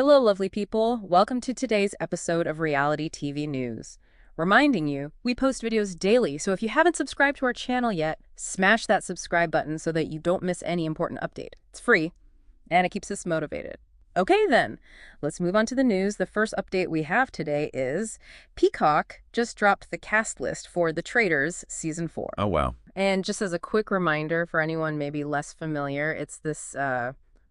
Hello, lovely people. Welcome to today's episode of Reality TV News. Reminding you, we post videos daily, so if you haven't subscribed to our channel yet, smash that subscribe button so that you don't miss any important update. It's free, and it keeps us motivated. Okay then, let's move on to the news. The first update we have today is Peacock just dropped the cast list for The Traitors Season 4. Oh, wow. And just as a quick reminder for anyone maybe less familiar, it's this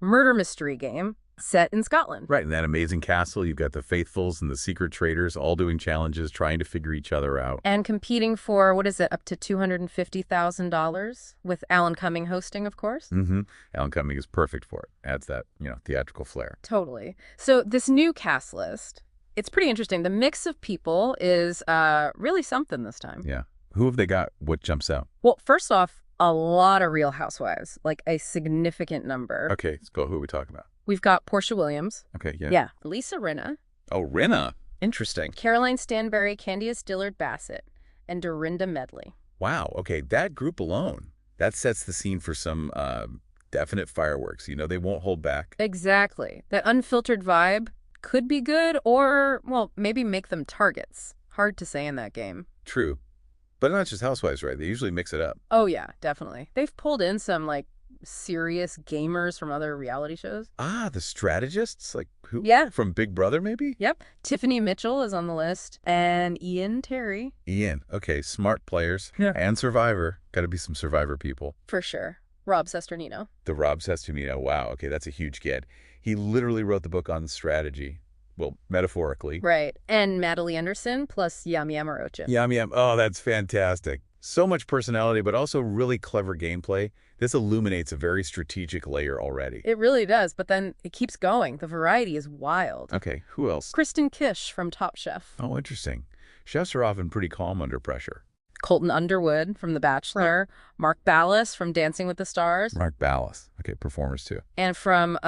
murder mystery game set in Scotland. Right, in that amazing castle, you've got the Faithfuls and the Secret Traitors all doing challenges, trying to figure each other out. And competing for, what is it, up to $250,000 with Alan Cumming hosting, of course? Mm-hmm. Alan Cumming is perfect for it. Adds that, theatrical flair. Totally. So this new cast list, it's pretty interesting. The mix of people is really something this time. Yeah. Who have they got? What jumps out? Well, first off, a lot of Real Housewives, like a significant number. Okay, let's go. Who are we talking about? We've got Porsha Williams. Okay, yeah. Yeah. Lisa Rinna. Oh, Rinna. Interesting. Caroline Stanbury, Candiace Dillard Bassett, and Dorinda Medley. Wow. Okay, that group alone, that sets the scene for some definite fireworks. They won't hold back. Exactly. That unfiltered vibe could be good or, well, maybe make them targets. Hard to say in that game. True. But not just Housewives, right? They usually mix it up. Oh, yeah, definitely. They've pulled in some, serious gamers from other reality shows. Ah, the strategists? Like who? Yeah. From Big Brother, maybe? Yep. Tiffany Mitchell is on the list. And Ian Terry. Ian. Okay, smart players. Yeah. And Survivor. Got to be some Survivor people. For sure. Rob Sesternino. The Rob Sesternino. Wow. Okay, that's a huge get. He literally wrote the book on strategy. Well, metaphorically. Right. And Natalie Anderson plus Yami Amarocha. Yum. Oh, that's fantastic. So much personality, but also really clever gameplay. This illuminates a very strategic layer already. It really does, but then it keeps going. The variety is wild. Okay, who else? Kristen Kish from Top Chef. Oh, interesting. Chefs are often pretty calm under pressure. Colton Underwood from The Bachelor. Mark Ballas from Dancing with the Stars. Mark Ballas. Okay, performers too. And from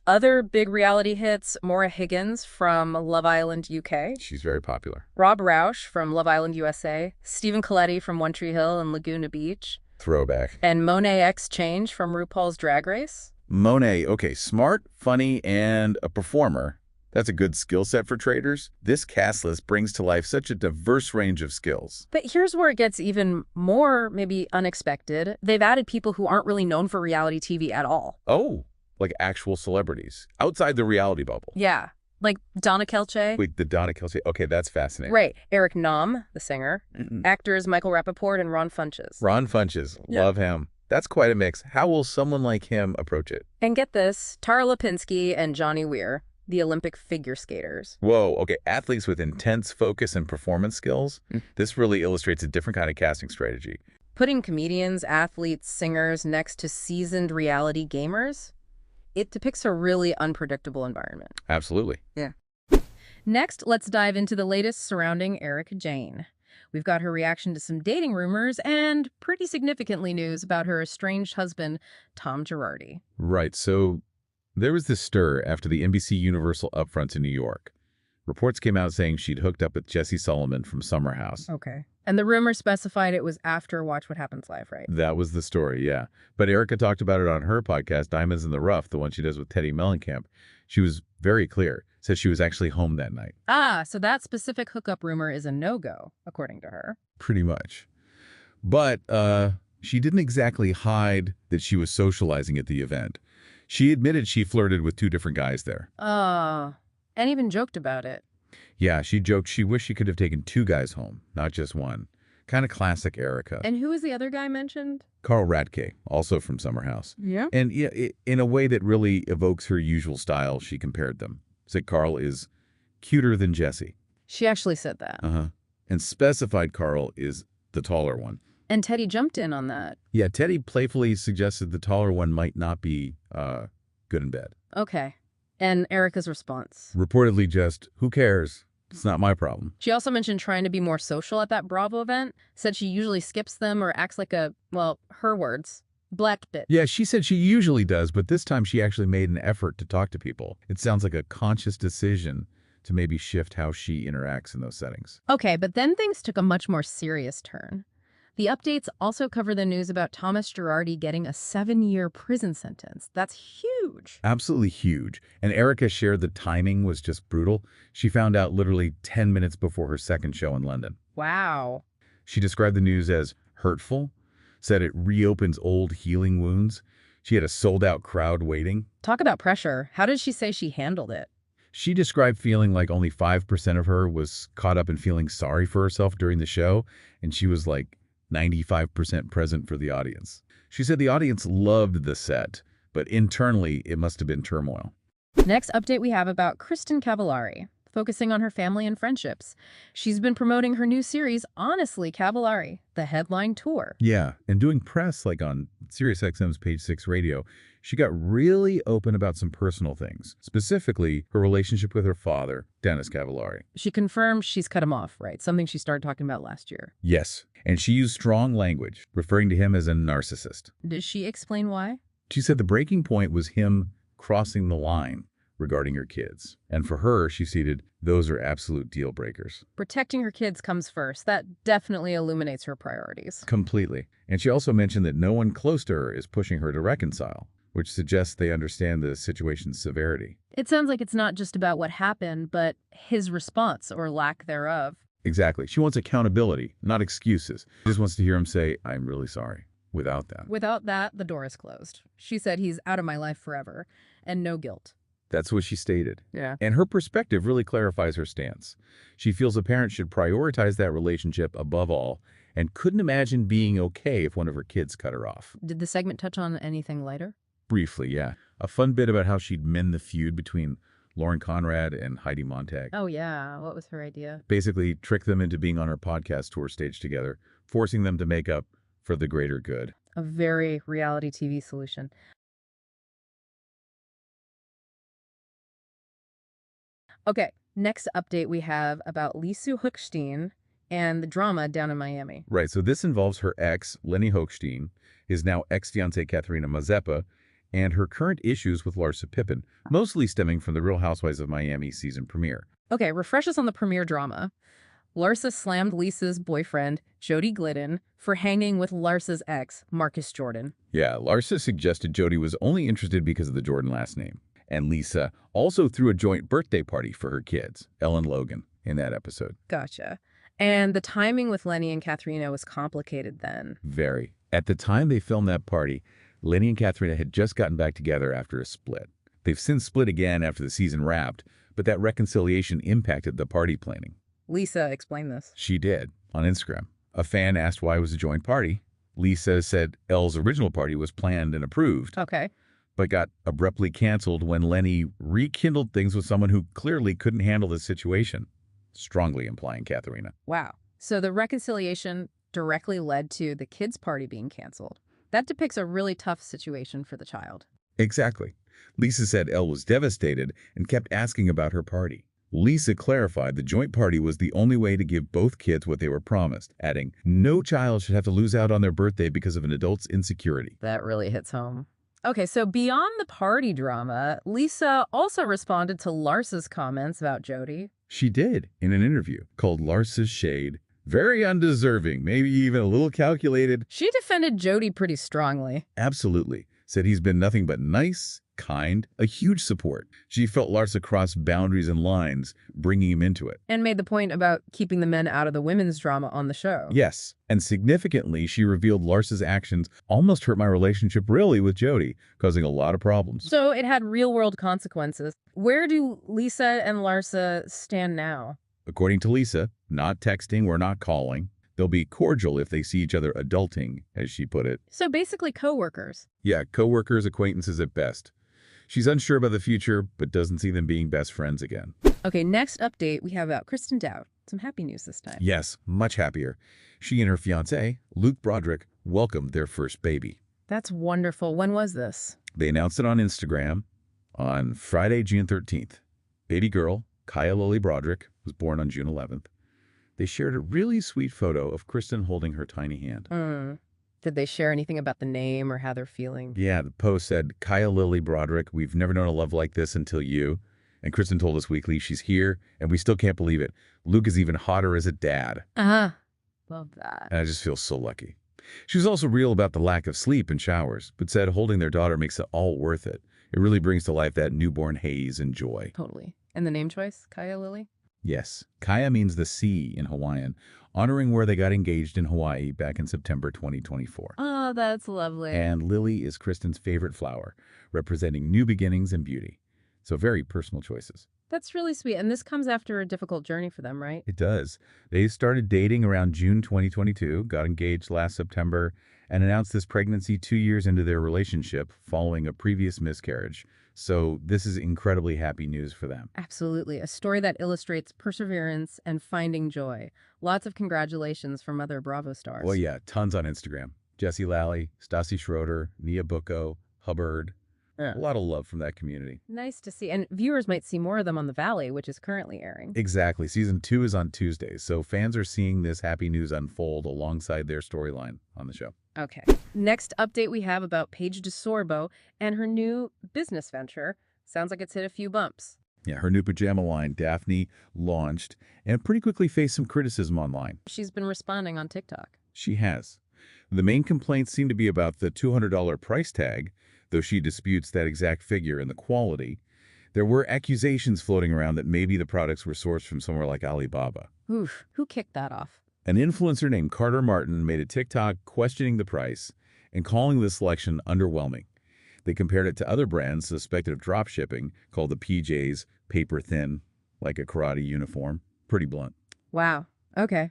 other big reality hits, Maura Higgins from Love Island UK. She's very popular. Rob Roush from Love Island USA. Stephen Colletti from One Tree Hill and Laguna Beach. Throwback. And Monét X Change from RuPaul's Drag Race. Monét, okay, smart, funny, and a performer. That's a good skill set for Traitors. This cast list brings to life such a diverse range of skills. But here's where it gets even more, maybe unexpected. They've added people who aren't really known for reality TV at all. Oh, like actual celebrities outside the reality bubble. Yeah, like Donna Kelce. Wait, the Donna Kelce. Okay, that's fascinating. Right. Eric Nam, the singer. Actors Michael Rappaport and Ron Funches. Ron Funches. Yeah. Love him. That's quite a mix. How will someone like him approach it? And get this, Tara Lipinski and Johnny Weir, the Olympic figure skaters. Whoa, okay, athletes with intense focus and performance skills. This really illustrates a different kind of casting strategy. Putting comedians, athletes, singers next to seasoned reality gamers, it depicts a really unpredictable environment. Absolutely. Yeah. Next, let's dive into the latest surrounding Erika Jayne. We've got her reaction to some dating rumors and pretty significantly news about her estranged husband, Tom Girardi. Right, so there was this stir after the NBC Universal upfronts in New York. Reports came out saying she'd hooked up with Jesse Solomon from Summer House. Okay. And the rumor specified it was after Watch What Happens Live, right? That was the story, yeah. But Erika talked about it on her podcast, Diamonds in the Rough, the one she does with Teddy Mellencamp. She was very clear, said she was actually home that night. Ah, so that specific hookup rumor is a no-go, according to her. Pretty much. But she didn't exactly hide that she was socializing at the event. She admitted she flirted with two different guys there. And even joked about it. Yeah, she joked she wished she could have taken two guys home, not just one. Kind of classic Erika. And who was the other guy mentioned? Carl Radke, also from Summer House. Yeah. And yeah, in a way that really evokes her usual style, she compared them. Said Carl is cuter than Jesse. She actually said that. And specified Carl is the taller one. And Teddy jumped in on that. Yeah, Teddy playfully suggested the taller one might not be good in bed. Okay. And Erika's response? Reportedly just, who cares? It's not my problem. She also mentioned trying to be more social at that Bravo event. Said she usually skips them or acts like a, well, her words, black bitch. Yeah, she said she usually does, but this time she actually made an effort to talk to people. It sounds like a conscious decision to maybe shift how she interacts in those settings. Okay, but then things took a much more serious turn. The updates also cover the news about Thomas Girardi getting a 7-year prison sentence. That's huge. Absolutely huge. And Erika shared the timing was just brutal. She found out literally 10 minutes before her second show in London. Wow. She described the news as hurtful, said it reopens old healing wounds. She had a sold-out crowd waiting. Talk about pressure. How did she say she handled it? She described feeling like only 5% of her was caught up in feeling sorry for herself during the show, and she was like 95% present for the audience. She said the audience loved the set, but internally it must have been turmoil. Next update we have about Kristin Cavallari, focusing on her family and friendships. She's been promoting her new series, Honestly Cavallari, the headline tour. Yeah, and doing press like on SiriusXM's Page 6 radio, she got really open about some personal things, specifically her relationship with her father, Dennis Cavallari. She confirmed she's cut him off, right? Something she started talking about last year. Yes, and she used strong language, referring to him as a narcissist. Did she explain why? She said the breaking point was him crossing the line regarding her kids. And for her, she stated, those are absolute deal breakers. Protecting her kids comes first. That definitely illuminates her priorities. Completely. And she also mentioned that no one close to her is pushing her to reconcile, which suggests they understand the situation's severity. It sounds like it's not just about what happened, but his response or lack thereof. Exactly. She wants accountability, not excuses. She just wants to hear him say, I'm really sorry. Without that. Without that, the door is closed. She said he's out of my life forever, and no guilt. That's what she stated. Yeah. And her perspective really clarifies her stance. She feels a parent should prioritize that relationship above all and couldn't imagine being okay if one of her kids cut her off. Did the segment touch on anything lighter? Briefly, yeah. A fun bit about how she'd mend the feud between Lauren Conrad and Heidi Montag. Oh, yeah. What was her idea? Basically, trick them into being on her podcast tour stage together, forcing them to make up for the greater good. A very reality TV solution. Okay, next update we have about Lisa Hochstein and the drama down in Miami. Right, so this involves her ex, Lenny Hochstein, his now ex-fiancée Katharina Mazepa, and her current issues with Larsa Pippen, mostly stemming from the Real Housewives of Miami season premiere. Okay, refresh us on the premiere drama. Larsa slammed Lisa's boyfriend, Jody Glidden, for hanging with Larsa's ex, Marcus Jordan. Yeah, Larsa suggested Jody was only interested because of the Jordan last name. And Lisa also threw a joint birthday party for her kids, Elle and Logan, in that episode. Gotcha. And the timing with Lenny and Katharina was complicated then. Very. At the time they filmed that party, Lenny and Katharina had just gotten back together after a split. They've since split again after the season wrapped, but that reconciliation impacted the party planning. Lisa explained this. She did, on Instagram. A fan asked why it was a joint party. Lisa said Elle's original party was planned and approved. Okay. But got abruptly canceled when Lenny rekindled things with someone who clearly couldn't handle the situation, strongly implying Katharina. Wow. So the reconciliation directly led to the kids' party being canceled. That depicts a really tough situation for the child. Exactly. Lisa said Elle was devastated and kept asking about her party. Lisa clarified the joint party was the only way to give both kids what they were promised, adding, no child should have to lose out on their birthday because of an adult's insecurity. That really hits home. Okay, so beyond the party drama, Lisa also responded to Larsa's comments about Jody. She did, in an interview called Larsa's Shade. Very undeserving, maybe even a little calculated. She defended Jody pretty strongly. Absolutely. Said he's been nothing but nice, kind, a huge support. She felt Larsa crossed boundaries and lines, bringing him into it. And made the point about keeping the men out of the women's drama on the show. Yes, and significantly, she revealed Larsa's actions almost hurt my relationship really with Jody, causing a lot of problems. So it had real-world consequences. Where do Lisa and Larsa stand now? According to Lisa, not texting or not calling. They'll be cordial if they see each other adulting, as she put it. So basically co-workers. Yeah, co-workers, acquaintances at best. She's unsure about the future, but doesn't see them being best friends again. Okay, next update we have about Kristen Doute. Some happy news this time. Yes, much happier. She and her fiancé, Luke Broderick, welcomed their first baby. That's wonderful. When was this? They announced it on Instagram on Friday, June 13th. Baby girl, Kaya Lily Broderick, was born on June 11th. They shared a really sweet photo of Kristen holding her tiny hand. Did they share anything about the name or how they're feeling? Yeah, the post said, Kaya Lily Broderick, we've never known a love like this until you. And Kristen told Us Weekly she's here, and we still can't believe it. Luke is even hotter as a dad. Uh-huh. Love that. And I just feel so lucky. She was also real about the lack of sleep and showers, but said holding their daughter makes it all worth it. It really brings to life that newborn haze and joy. Totally. And the name choice, Kaya Lily? Yes, Kaya means the sea in Hawaiian, honoring where they got engaged in Hawaii back in September 2024. Oh, that's lovely. And lily is Kristen's favorite flower, representing new beginnings and beauty. So very personal choices. That's really sweet. And this comes after a difficult journey for them, right? It does. They started dating around June 2022, got engaged last September, and announced this pregnancy 2 years into their relationship following a previous miscarriage. So this is incredibly happy news for them. Absolutely. A story that illustrates perseverance and finding joy. Lots of congratulations from other Bravo stars. Well, yeah, tons on Instagram. Jessie Lally, Stassi Schroeder, Nia Bucco, Hubbard. Yeah. A lot of love from that community. Nice to see. And viewers might see more of them on The Valley, which is currently airing. Exactly. Season 2 is on Tuesdays, so fans are seeing this happy news unfold alongside their storyline on the show. Okay. Next update we have about Paige DeSorbo and her new business venture. Sounds like it's hit a few bumps. Yeah, her new pajama line, Daphne, launched and pretty quickly faced some criticism online. She's been responding on TikTok. She has. The main complaints seem to be about the $200 price tag, though she disputes that exact figure and the quality. There were accusations floating around that maybe the products were sourced from somewhere like Alibaba. Oof. Who kicked that off? An influencer named Carter Martin made a TikTok questioning the price and calling the selection underwhelming. They compared it to other brands suspected of drop shipping, called the PJs, paper thin, like a karate uniform. Pretty blunt. Wow. Okay.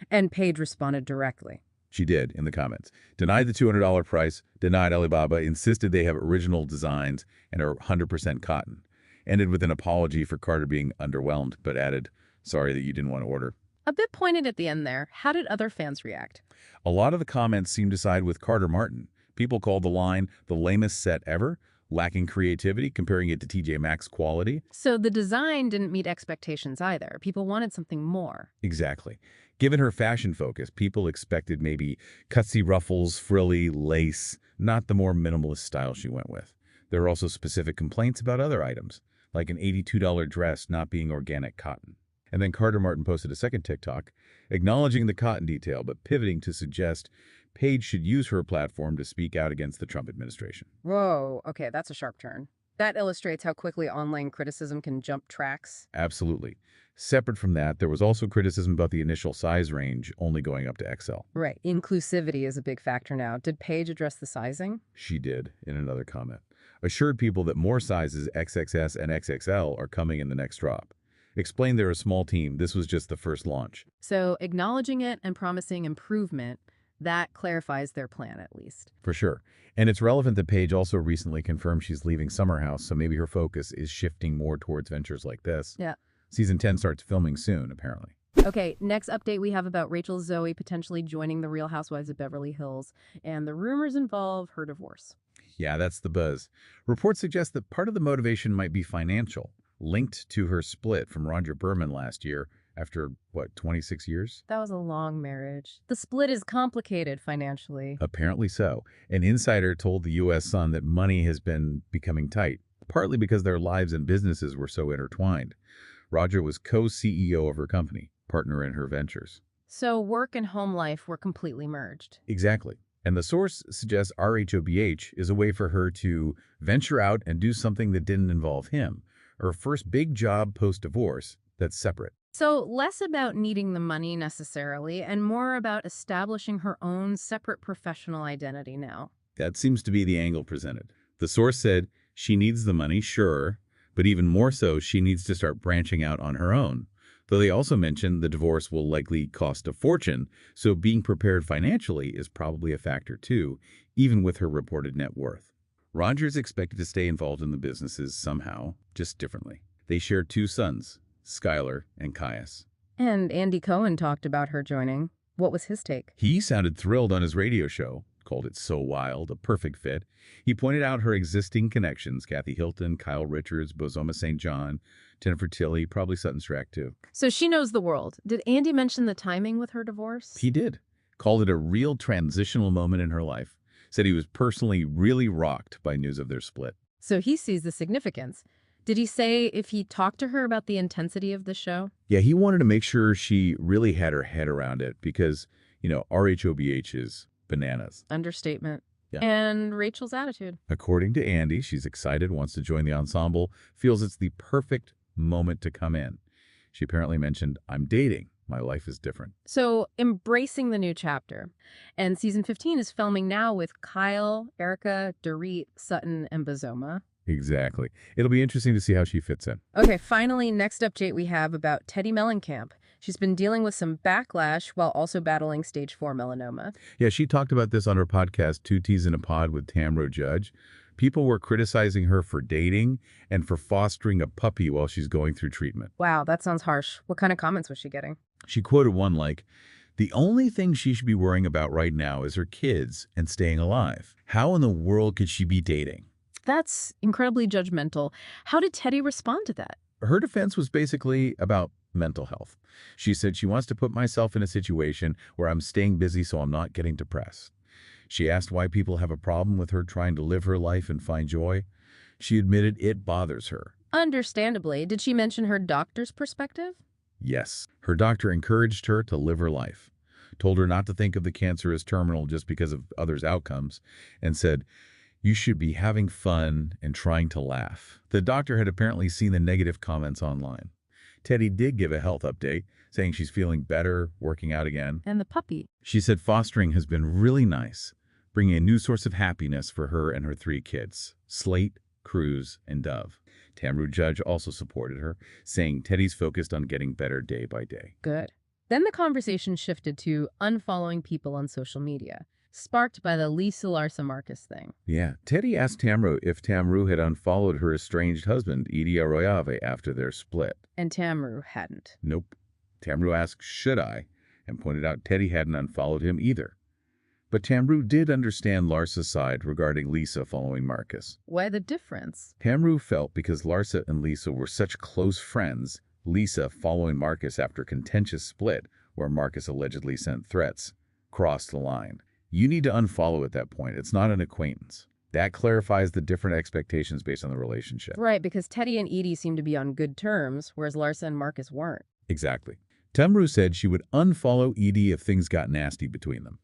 And Paige responded directly. She did, in the comments. Denied the $200 price, denied Alibaba, insisted they have original designs and are 100% cotton. Ended with an apology for Carter being underwhelmed, but added, sorry that you didn't want to order. A bit pointed at the end there. How did other fans react? A lot of the comments seem to side with Carter Martin. People called the line the lamest set ever, lacking creativity, comparing it to TJ Maxx quality. So the design didn't meet expectations either. People wanted something more. Exactly. Given her fashion focus, people expected maybe cutsy ruffles, frilly, lace, not the more minimalist style she went with. There are also specific complaints about other items, like an $82 dress not being organic cotton. And then Carter Martin posted a second TikTok, acknowledging the cotton detail, but pivoting to suggest Paige should use her platform to speak out against the Trump administration. Whoa, okay, that's a sharp turn. That illustrates how quickly online criticism can jump tracks. Absolutely. Separate from that, there was also criticism about the initial size range only going up to XL. Right. Inclusivity is a big factor now. Did Paige address the sizing? She did, in another comment. Assured people that more sizes XXS and XXL are coming in the next drop. Explained they're a small team, this was just the first launch. So acknowledging it and promising improvement, that clarifies their plan at least. For sure. And it's relevant that Paige also recently confirmed she's leaving Summer House, so maybe her focus is shifting more towards ventures like this. Yeah. Season 10 starts filming soon, apparently. Okay, next update we have about Rachel Zoe potentially joining the Real Housewives of Beverly Hills, and the rumors involve her divorce. Yeah, that's the buzz. Reports suggest that part of the motivation might be financial, linked to her split from Roger Berman last year after, 26 years? That was a long marriage. The split is complicated financially. Apparently so. An insider told the U.S. Sun that money has been becoming tight, partly because their lives and businesses were so intertwined. Roger was co-CEO of her company, partner in her ventures. So work and home life were completely merged. Exactly. And the source suggests RHOBH is a way for her to venture out and do something that didn't involve him. Her first big job post-divorce that's separate. So less about needing the money necessarily, and more about establishing her own separate professional identity now. That seems to be the angle presented. The source said she needs the money, sure, but even more so, she needs to start branching out on her own. Though they also mentioned the divorce will likely cost a fortune, so being prepared financially is probably a factor too, even with her reported net worth. Roger's expected to stay involved in the businesses somehow, just differently. They share 2 sons, Skylar and Caius. And Andy Cohen talked about her joining. What was his take? He sounded thrilled on his radio show, called it So Wild, a perfect fit. He pointed out her existing connections, Kathy Hilton, Kyle Richards, Bozoma St. John, Jennifer Tilly, probably Sutton Strack too. So she knows the world. Did Andy mention the timing with her divorce? He did. Called it a real transitional moment in her life. Said he was personally really rocked by news of their split. So he sees the significance. Did he say if he talked to her about the intensity of the show? Yeah, he wanted to make sure she really had her head around it because RHOBH is bananas. Understatement. Yeah. And Rachel's attitude. According to Andy, she's excited, wants to join the ensemble, feels it's the perfect moment to come in. She apparently mentioned, "I'm dating. My life is different." So, embracing the new chapter. And season 15 is filming now with Kyle, Erika, Dorit, Sutton, and Bazoma. Exactly. It'll be interesting to see how she fits in. Okay, finally, next update we have about Teddi Mellencamp. She's been dealing with some backlash while also battling stage 4 melanoma. Yeah, she talked about this on her podcast, Two Teas in a Pod with Tamro Judge. People were criticizing her for dating and for fostering a puppy while she's going through treatment. Wow, that sounds harsh. What kind of comments was she getting? She quoted one like, "The only thing she should be worrying about right now is her kids and staying alive. How in the world could she be dating?" That's incredibly judgmental. How did Teddi respond to that? Her defense was basically about mental health. She said, "She wants to put myself in a situation where I'm staying busy so I'm not getting depressed." She asked why people have a problem with her trying to live her life and find joy. She admitted it bothers her. Understandably. Did she mention her doctor's perspective? Yes, her doctor encouraged her to live her life, told her not to think of the cancer as terminal just because of others' outcomes, and said, "You should be having fun and trying to laugh." The doctor had apparently seen the negative comments online. Teddi did give a health update, saying she's feeling better, working out again. And the puppy. She said fostering has been really nice, bringing a new source of happiness for her and her 3 kids, Slate, Cruz, and Dove. Tamru Judge also supported her, saying Teddi's focused on getting better day by day. Good. Then the conversation shifted to unfollowing people on social media, sparked by the Lisa Larsa Marcus thing. Yeah, Teddi asked Tamru if Tamru had unfollowed her estranged husband, Edie Arroyave, after their split. And Tamru hadn't. Nope. Tamru asked, "Should I?" and pointed out Teddi hadn't unfollowed him either. But Tamru did understand Larsa's side regarding Lisa following Marcus. Why the difference? Tamru felt because Larsa and Lisa were such close friends, Lisa following Marcus after a contentious split where Marcus allegedly sent threats, crossed the line. You need to unfollow at that point. It's not an acquaintance. That clarifies the different expectations based on the relationship. Right, because Teddi and Edie seem to be on good terms, whereas Larsa and Marcus weren't. Exactly. Tamru said she would unfollow Edie if things got nasty between them.